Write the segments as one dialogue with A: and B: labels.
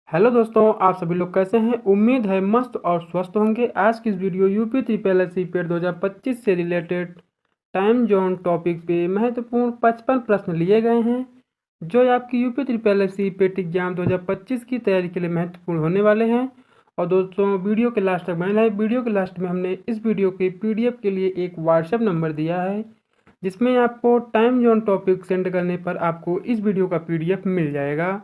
A: Hello दोस्तों, आप सभी लोग कैसे हैं। उम्मीद है मस्त और स्वस्थ होंगे। आज की इस video UP triple S C PET 2025 से रिलेटेड टाइम जोन टॉपिक पे महत्वपूर्ण 55 प्रश्न लिए गए हैं जो आपकी UP triple S C PET exam 2025 की तैयारी के लिए महत्वपूर्ण होने वाले हैं। और दोस्तों, वीडियो के लास्ट तक बने रहे। वीडियो के लास्ट में हमने इस वीडियो के पीडीएफ के लिए एक व्हाट्सएप नंबर दिया है जिसमें आपको टाइम जोन टॉपिक सेंड करने पर आपको इस वीडियो का पीडीएफ मिल जाएगा।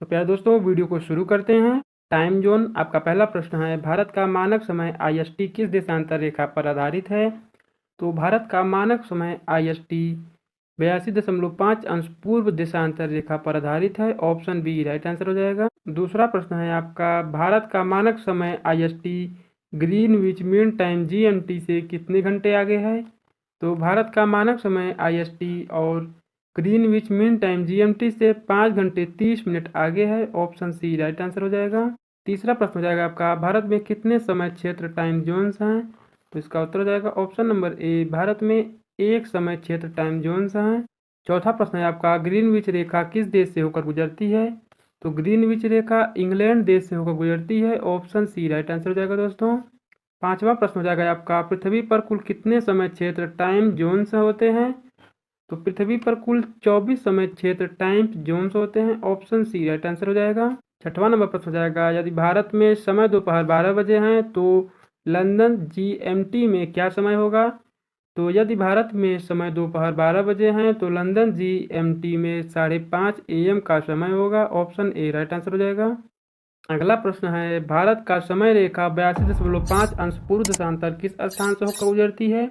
A: तो प्यारे दोस्तों, वीडियो को शुरू करते हैं। टाइम जोन आपका पहला प्रश्न है, भारत का मानक समय आईएसटी किस देशांतर रेखा पर आधारित है। तो भारत का मानक समय आईएसटी 82.5 पूर्व देशांतर रेखा पर आधारित है। ऑप्शन बी राइट आंसर हो जाएगा। दूसरा प्रश्न है आपका, भारत का मानक समय IST Greenwich mean time GMT से कितने घंटे आगे है। तो भारत का मानक समय आईएसटी और ग्रीनविच मीन टाइम जीएमटी से 5 घंटे 30 मिनट आगे है। ऑप्शन सी राइट आंसर हो जाएगा। तीसरा प्रश्न हो जाएगा आपका, भारत में कितने समय क्षेत्र टाइम जोन्स हैं। तो इसका उत्तर हो जाएगा ऑप्शन नंबर ए, भारत में एक समय क्षेत्र टाइम जोन्स हैं। चौथा प्रश्न है आपका, ग्रीनविच रेखा किस देश से होकर गुजरती है। तो ग्रीनविच रेखा इंग्लैंड देश से होकर गुजरती है। ऑप्शन सी राइट आंसर हो जाएगा दोस्तों। पांचवा प्रश्न हो जाएगा आपका, पृथ्वी पर कुल कितने समय क्षेत्र टाइम जोन्स होते हैं। तो पृथ्वी पर कुल 24 समय क्षेत्र टाइम जोन्स होते हैं। ऑप्शन सी राइट आंसर हो जाएगा। छठवां नंबर प्रश्न हो जाएगा, यदि भारत में समय दोपहर 12 बजे हैं तो लंदन जीएमटी में क्या समय होगा। तो यदि भारत में समय दोपहर 12 बजे हैं तो लंदन जीएमटी में 5:30 AM का समय होगा। ऑप्शन ए राइट आंसर हो जाएगा। अगला प्रश्न है, भारत का समय रेखा 82.5 पूर्व देशांतर किस स्थान से होकर गुजरती है।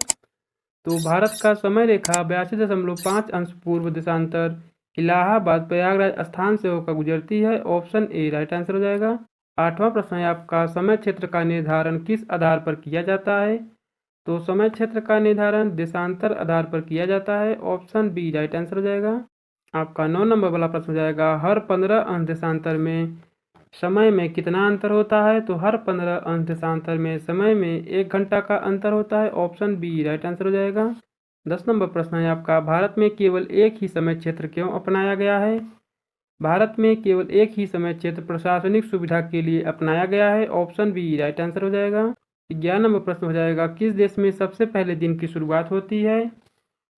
A: तो भारत का समय रेखा 82.5 पूर्व देशांतर इलाहाबाद प्रयागराज स्थान से होकर गुजरती है। ऑप्शन ए राइट आंसर हो जाएगा। आठवां प्रश्न है आपका, समय क्षेत्र का निर्धारण किस आधार पर किया जाता है। तो समय क्षेत्र का निर्धारण देशांतर आधार पर किया जाता है। ऑप्शन बी राइट आंसर हो जाएगा। आपका 9 नंबर वाला प्रश्न हो जाएगा, हर 15 अंश देशांतर में समय में कितना अंतर होता है। तो हर 15 अंश देशांतर में समय में 1 घंटा का अंतर होता है। ऑप्शन बी राइट आंसर हो जाएगा। 10 नंबर प्रश्न है आपका, भारत में केवल एक ही समय क्षेत्र क्यों अपनाया गया है। भारत में केवल एक ही समय क्षेत्र प्रशासनिक सुविधा के लिए अपनाया गया है। ऑप्शन बी राइट आंसर हो जाएगा। 11 नंबर प्रश्न हो जाएगा, किस देश में सबसे पहले दिन की शुरुआत होती है।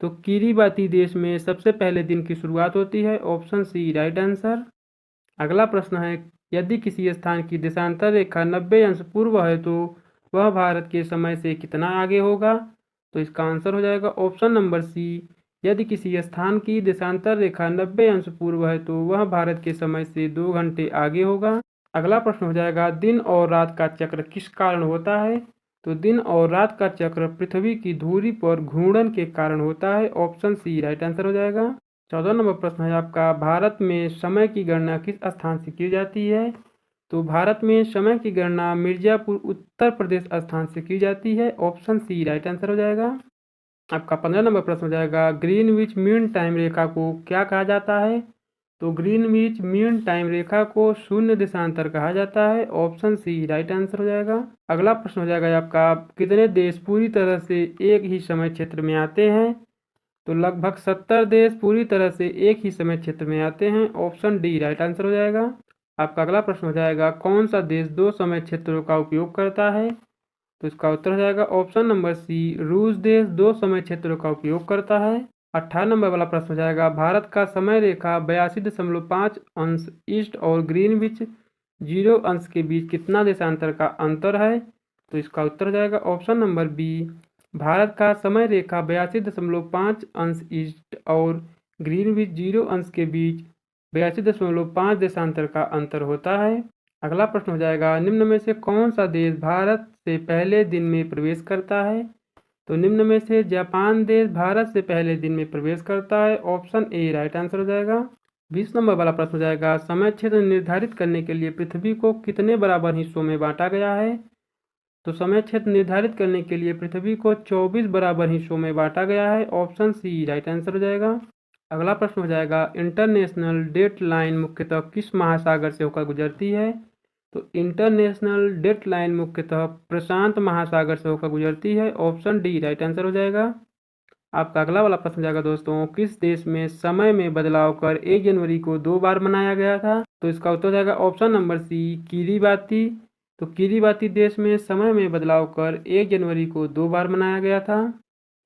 A: तो किरीबाती देश में सबसे पहले दिन की शुरुआत होती है। Option C right answer. अगला प्रश्न है, यदि किसी स्थान की देशांतर रेखा 90 अंश पूर्व है तो वह भारत के समय से कितना आगे होगा। तो इसका आंसर हो जाएगा ऑप्शन नंबर सी, यदि किसी स्थान की देशांतर रेखा 90 अंश पूर्व है तो वह भारत के समय से 2 घंटे आगे होगा। अगला प्रश्न हो जाएगा, दिन और रात का चक्र किस कारण होता है। तो दिन और रात का चक्र पृथ्वी की धुरी पर घूर्णन के कारण होता है। ऑप्शन सी राइट आंसर हो जाएगा। 14 नंबर प्रश्न है आपका, भारत में समय की गणना किस स्थान से की जाती है। तो भारत में समय की गणना मिर्जापुर उत्तर प्रदेश स्थान से की जाती है। ऑप्शन सी राइट आंसर हो जाएगा। आपका 15 नंबर प्रश्न हो जाएगा, ग्रीनविच मीन टाइम रेखा को क्या कहा जाता है। तो ग्रीनविच मीन टाइम रेखा को शून्य देशांतर कहा जाता है। ऑप्शन सी राइट आंसर हो जाएगा। अगला प्रश्न हो जाएगा आपका, कितने देश पूरी तरह से एक ही समय क्षेत्र में आते हैं। तो लगभग 70 देश पूरी तरह से एक ही समय क्षेत्र में आते हैं। ऑप्शन डी राइट आंसर हो जाएगा। आपका अगला प्रश्न हो जाएगा, कौन सा देश 2 समय क्षेत्रों का उपयोग करता है। तो इसका उत्तर हो जाएगा ऑप्शन नंबर सी, रूस देश 2 समय क्षेत्रों का उपयोग करता है। 18 नंबर वाला प्रश्न हो जाएगा, भारत का समय रेखा 82.5 अंश ईस्ट और ग्रीनविच 0 अंश के बीच कितना देशांतर का अंतर है। तो इसका उत्तर हो जाएगा ऑप्शन नंबर बी, भारत का समय रेखा 82.5 अंश ईस्ट और ग्रीनविच 0 अंश के बीच 82.5 देशांतर का अंतर होता है। अगला प्रश्न हो जाएगा, निम्न में से कौन सा देश भारत से पहले दिन में प्रवेश करता है। तो निम्न में से जापान देश भारत से पहले दिन में प्रवेश करता है। ऑप्शन ए राइट आंसर हो जाएगा। 20 नंबर वाला प्रश्न हो जाएगा, समय क्षेत्र निर्धारित करने के लिए पृथ्वी को कितने बराबर हिस्सों में बांटा गया है। तो समय क्षेत्र निर्धारित करने के लिए पृथ्वी को 24 बराबर हिस्सों में बांटा गया है। ऑप्शन सी राइट आंसर हो जाएगा। अगला प्रश्न हो जाएगा, इंटरनेशनल डेट लाइन मुख्यतः किस महासागर से होकर गुजरती है। तो इंटरनेशनल डेट लाइन मुख्यतः प्रशांत महासागर से होकर गुजरती है। ऑप्शन डी राइट आंसर हो जाएगा। आपका अगला वाला प्रश्न जाएगा दोस्तों, किस देश में समय में बदलाव कर 1 जनवरी को 2 बार मनाया गया था? तो इसका उत्तर जाएगा ऑप्शन नंबर सी, किरीबाती। तो किरीबाती देश में समय में बदलाव कर 1 जनवरी को 2 बार मनाया गया था।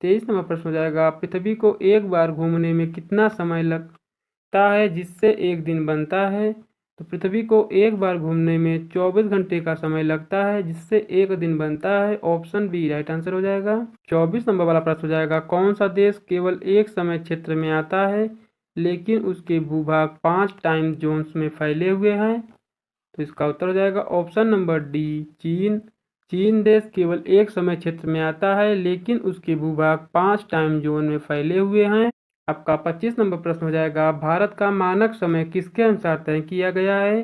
A: 23 नंबर प्रश्न हो जाएगा, पृथ्वी को एक बार घूमने में कितना समय लगता है जिससे एक दिन बनता है? तो पृथ्वी को एक बार घूमने में 24 घंटे का समय लगता है जिससे एक दिन बनता है। ऑप्शन बी राइट आंसर हो जाएगा। 24 नंबर वाला प्रश्न हो जाएगा, कौन सा देश केवल एक समय क्षेत्र में आता है लेकिन उसके भूभाग 5 टाइम जोन्स में फैले हुए हैं? तो इसका उत्तर हो जाएगा ऑप्शन नंबर डी, चीन। चीन देश केवल एक समय क्षेत्र में आता है लेकिन उसके भूभाग 5 टाइम जोन में फैले हुए हैं। आपका 25 नंबर प्रश्न हो जाएगा, भारत का मानक समय किसके अनुसार तय किया गया है?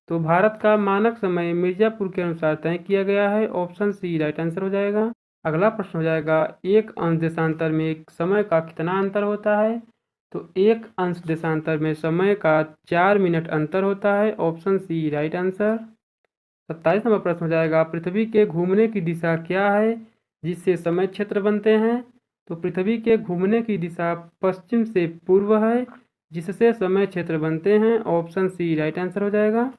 A: तो भारत का मानक समय मिर्जापुर के अनुसार तय किया गया है। ऑप्शन सी राइट आंसर हो जाएगा। अगला प्रश्न हो जाएगा, एक अंश देशांतर में समय का कितना अंतर होता है? तो एक अंश देशांतर में समय का 4 मिनट अंतर होता है। Option C right answer. 27 नंबर प्रश्न हो जाएगा, पृथ्वी के घूमने की दिशा क्या है जिससे समय क्षेत्र बनते हैं? तो पृथ्वी के घूमने की दिशा पश्चिम से पूर्व है जिससे समय क्षेत्र बनते हैं। ऑप्शन सी राइट आंसर हो जाएगा।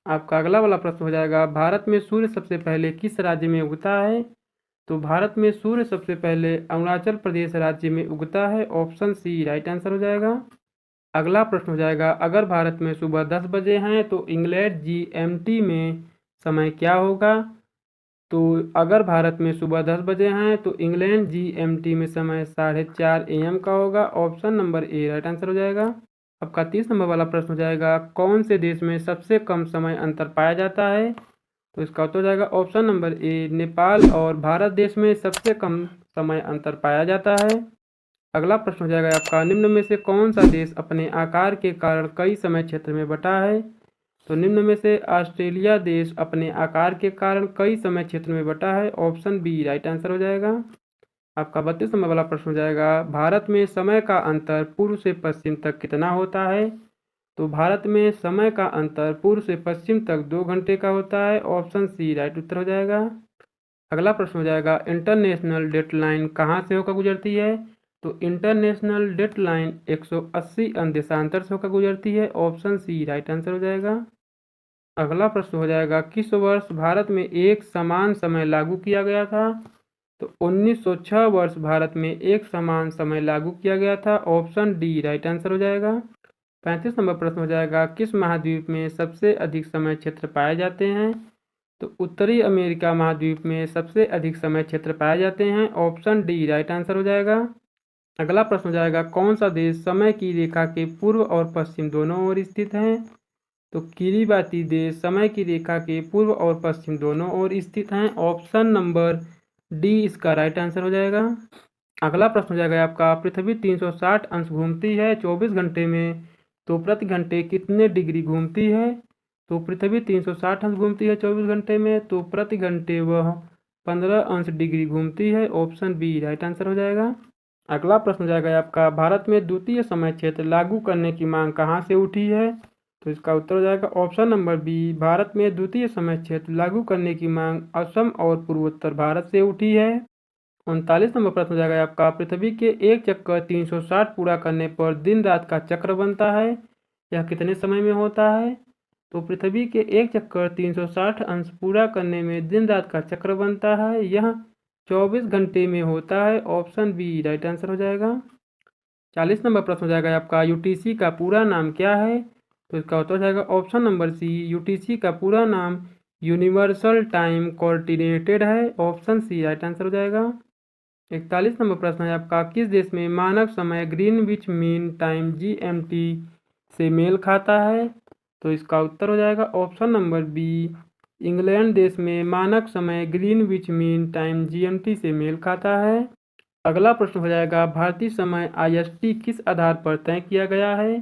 A: आपका अगला वाला प्रश्न हो जाएगा, भारत में सूर्य सबसे पहले किस राज्य में उगता है? तो भारत में सूर्य सबसे पहले अरुणाचल प्रदेश राज्य में उगता है। ऑप्शन सी राइट आंसर हो जाएगा। अगला प्रश्न हो जाएगा, अगर भारत में सुबह 10 बजे हैं तो इंग्लैंड जीएमटी में समय क्या होगा? तो अगर भारत में सुबह 10 बजे हैं तो इंग्लैंड जीएमटी में समय 4:30 AM का होगा। Option number A right answer हो जाएगा। आपका 30 नंबर वाला प्रश्न हो जाएगा, कौन से देश में सबसे कम समय अंतर पाया जाता है? तो इसका उत्तर हो जाएगा ऑप्शन नंबर ए, नेपाल और भारत देश में सबसे कम समय अंतर पाया जाता है। अगला प्रश्न हो जाएगा आपका, निम्न में से कौन सा देश अपने आकार के कारण कई समय क्षेत्र में बटा है? तो निम्न में से ऑस्ट्रेलिया देश अपने आकार के कारण कई समय क्षेत्र में बटा है। ऑप्शन बी राइट आंसर हो जाएगा। आपका 32 नंबर वाला प्रश्न हो जाएगा, भारत में समय का अंतर पूर्व से पश्चिम तक कितना होता है? तो भारत में समय का अंतर पूर्व से पश्चिम तक 2 घंटे का होता है। ऑप्शन सी राइट उत्तर हो जाएगा। अगला प्रश्न हो जाएगा, इंटरनेशनल डेडलाइन कहाँ से होकर गुजरती है? तो इंटरनेशनल डेडलाइन 180 अंश देशांतर से होकर गुजरती है। ऑप्शन सी राइट आंसर हो जाएगा। अगला प्रश्न हो जाएगा, किस वर्ष भारत में एक समान समय लागू किया गया था? तो 1906 वर्ष भारत में एक समान समय लागू किया गया था। ऑप्शन डी राइट आंसर हो जाएगा। 35 नंबर प्रश्न हो जाएगा, किस महाद्वीप में सबसे अधिक समय क्षेत्र पाए जाते हैं? तो उत्तरी अमेरिका महाद्वीप में सबसे अधिक समय क्षेत्र पाए जाते हैं। ऑप्शन डी राइट आंसर हो जाएगा। अगला प्रश्न हो जाएगा, कौन सा देश समय की रेखा के पूर्व और पश्चिम दोनों ओर स्थित है? तो किरीबाती देश समय की रेखा के पूर्व और पश्चिम दोनों ओर स्थित हैं। ऑप्शन नंबर डी इसका राइट आंसर हो जाएगा। अगला प्रश्न हो जाएगा आपका, पृथ्वी 360 अंश घूमती है 24 घंटे में, तो प्रति घंटे कितने डिग्री घूमती है? तो पृथ्वी 360 अंश घूमती है 24 घंटे में, तो प्रति घंटे वह 15 अंश डिग्री घूमती है। ऑप्शन बी राइट आंसर हो जाएगा। अगला प्रश्न हो जाएगा आपका, भारत में द्वितीय समय क्षेत्र लागू करने की मांग कहाँ से उठी है? तो इसका उत्तर हो जाएगा ऑप्शन नंबर बी, भारत में द्वितीय समय क्षेत्र लागू करने की मांग असम और पूर्वोत्तर भारत से उठी है। 39 नंबर प्रश्न हो जाएगा आपका, पृथ्वी के एक चक्कर 360 पूरा करने पर दिन रात का चक्र बनता है, यह कितने समय में होता है? तो पृथ्वी के एक चक्कर 360 अंश पूरा करने में दिन रात का चक्र बनता है, यह 24 घंटे में होता है। ऑप्शन बी राइट आंसर हो जाएगा। 40 नंबर प्रश्न हो जाएगा आपका, यूटीसी का पूरा नाम क्या है? तो इसका उत्तर हो जाएगा ऑप्शन नंबर सी, यूटीसी का पूरा नाम यूनिवर्सल टाइम कोऑर्डिनेटेड है। ऑप्शन सी राइट आंसर हो जाएगा। 41 नंबर प्रश्न है आपका, किस देश में मानक समय ग्रीनविच मीन टाइम जीएमटी से मेल खाता है? तो इसका उत्तर हो जाएगा ऑप्शन नंबर बी, इंग्लैंड देश में मानक समय ग्रीनविच मीन टाइम जीएमटी से मेल खाता है। अगला प्रश्न हो जाएगा, भारतीय समय आईएसटी किस आधार पर तय किया गया है?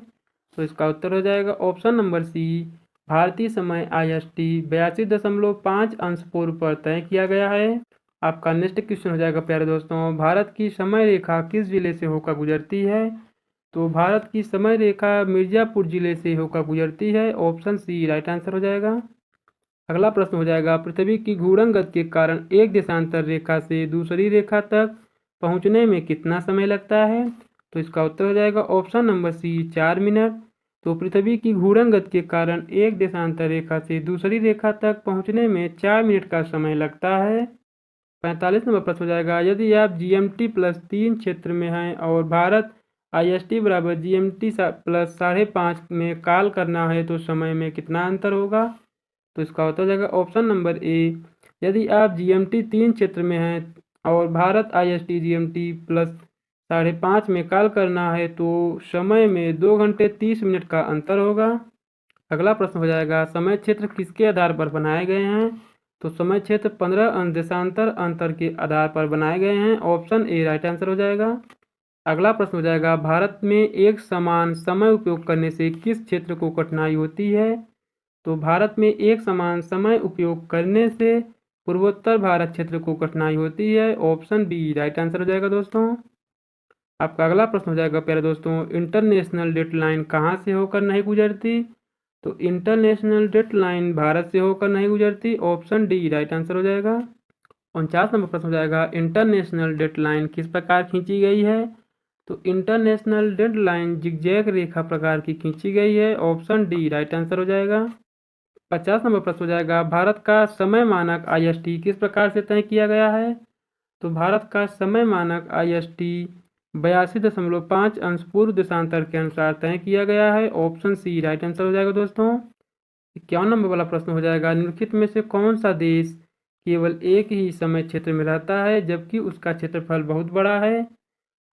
A: तो इसका उत्तर हो जाएगा ऑप्शन नंबर सी, भारतीय समय आईएसटी 82.5 अंश पूर्व पर तय किया गया है। आपका नेक्स्ट क्वेश्चन हो जाएगा प्यारे दोस्तों, भारत की समय रेखा किस जिले से होकर गुजरती है? तो भारत की समय रेखा मिर्जापुर जिले से होकर गुजरती है। ऑप्शन सी राइट आंसर हो जाएगा। अगला प्रश्न हो जाएगा, पृथ्वी की घूर्णन गति के कारण एक देशांतर रेखा से दूसरी रेखा तक पहुंचने में कितना समय लगता है? तो इसका उत्तर हो जाएगा ऑप्शन नंबर सी 4 मिनट। तो पृथ्वी की घूर्णन गति के कारण एक देशांतर रेखा से दूसरी रेखा तक पहुंचने में 4 मिनट का समय लगता है। 45 नंबर प्रश्न हो जाएगा, यदि आप GMT प्लस 3 क्षेत्र में हैं और भारत IST बराबर GMT प्लस 5.5 में कॉल करना है तो समय में कितना अंतर होगा? तो इसका उत्तर हो जाएगा ऑप्शन नंबर ए, यदि आप GMT 3 क्षेत्र में हैं और भारत IST GMT प्लस 5.5 में कॉल करना है तो समय में 2 घंटे 30 मिनट का अंतर होगा। अगला प्रश्न हो जाएगा, समय क्षेत्र किसके आधार पर बनाए गए हैं? तो समय क्षेत्र 15 देशांतर अंतर के आधार पर बनाए गए हैं। ऑप्शन ए राइट आंसर हो जाएगा। अगला प्रश्न हो जाएगा, भारत में एक समान समय उपयोग करने से किस क्षेत्र को कठिनाई होती है? तो भारत में एक समान समय उपयोग करने से पूर्वोत्तर भारत क्षेत्र को कठिनाई होती है। ऑप्शन बी राइट आंसर हो जाएगा दोस्तों। आपका अगला प्रश्न हो जाएगा प्यारे दोस्तों, इंटरनेशनल डेडलाइन कहाँ से होकर नहीं गुजरती? तो इंटरनेशनल डेडलाइन भारत से होकर नहीं गुजरती। ऑप्शन डी राइट आंसर हो जाएगा। 49 नंबर प्रश्न हो जाएगा, इंटरनेशनल डेडलाइन किस प्रकार खींची गई है? तो इंटरनेशनल डेडलाइन जिगजैग रेखा प्रकार की खींची गई है। ऑप्शन डी राइट आंसर हो जाएगा। 50 नंबर प्रश्न हो जाएगा, भारत का समय मानक IST किस प्रकार से तय किया गया है? तो भारत का समय मानक IST 82.5 अंश पूर्व देशांतर के अनुसार तय किया गया है। ऑप्शन सी राइट आंसर हो जाएगा दोस्तों। 51 नंबर वाला प्रश्न हो जाएगा, निम्नलिखित में से कौन सा देश केवल एक ही समय क्षेत्र में रहता है जबकि उसका क्षेत्रफल बहुत बड़ा है?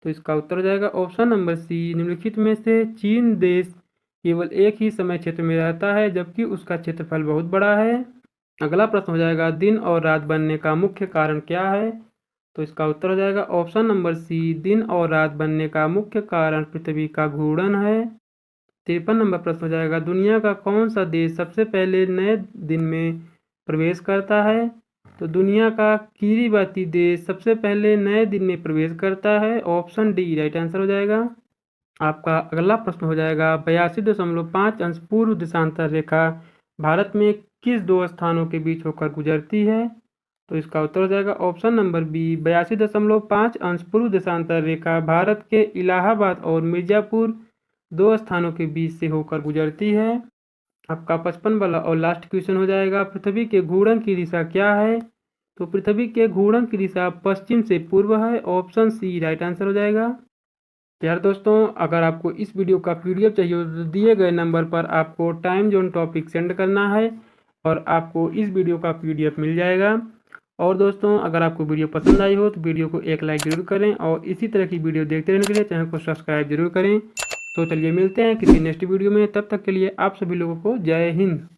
A: तो इसका उत्तर हो जाएगा ऑप्शन नंबर सी, निम्नलिखित में से चीन देश केवल एक ही समय क्षेत्र में रहता है जबकि उसका क्षेत्रफल बहुत बड़ा है। अगला प्रश्न हो जाएगा, दिन और रात बनने का मुख्य कारण क्या है? तो इसका उत्तर हो जाएगा ऑप्शन नंबर सी, दिन और रात बनने का मुख्य कारण पृथ्वी का घूर्णन है। 53 नंबर प्रश्न हो जाएगा, दुनिया का कौन सा देश सबसे पहले नए दिन में प्रवेश करता है? तो दुनिया का किरीबाती देश सबसे पहले नए दिन में प्रवेश करता है। ऑप्शन डी राइट आंसर हो जाएगा। आपका अगला प्रश्न हो जाएगा, 82.5 अंश पूर्व देशांतर रेखा भारत में किस दो स्थानों के बीच होकर गुजरती है? तो इसका उत्तर हो जाएगा ऑप्शन नंबर बी, 82.5 अंश पूर्व देशांतर रेखा भारत के इलाहाबाद और मिर्जापुर दो स्थानों के बीच से होकर गुजरती है। आपका 55 वाला और लास्ट क्वेश्चन हो जाएगा, पृथ्वी के घूर्णन की दिशा क्या है? तो पृथ्वी के घूर्णन की दिशा पश्चिम से पूर्व है। ऑप्शन सी राइट आंसर हो जाएगा। यार दोस्तों, अगर आपको इस वीडियो का PDF चाहिए तो दिए गए नंबर पर आपको टाइम जोन टॉपिक सेंड करना है और आपको इस वीडियो का PDF मिल जाएगा। और दोस्तों, अगर आपको वीडियो पसंद आई हो तो वीडियो को एक लाइक जरूर करें और इसी तरह की वीडियो देखते रहने के लिए चैनल को सब्सक्राइब जरूर करें। तो चलिए मिलते हैं किसी नेक्स्ट वीडियो में, तब तक के लिए आप सभी लोगों को जय हिंद।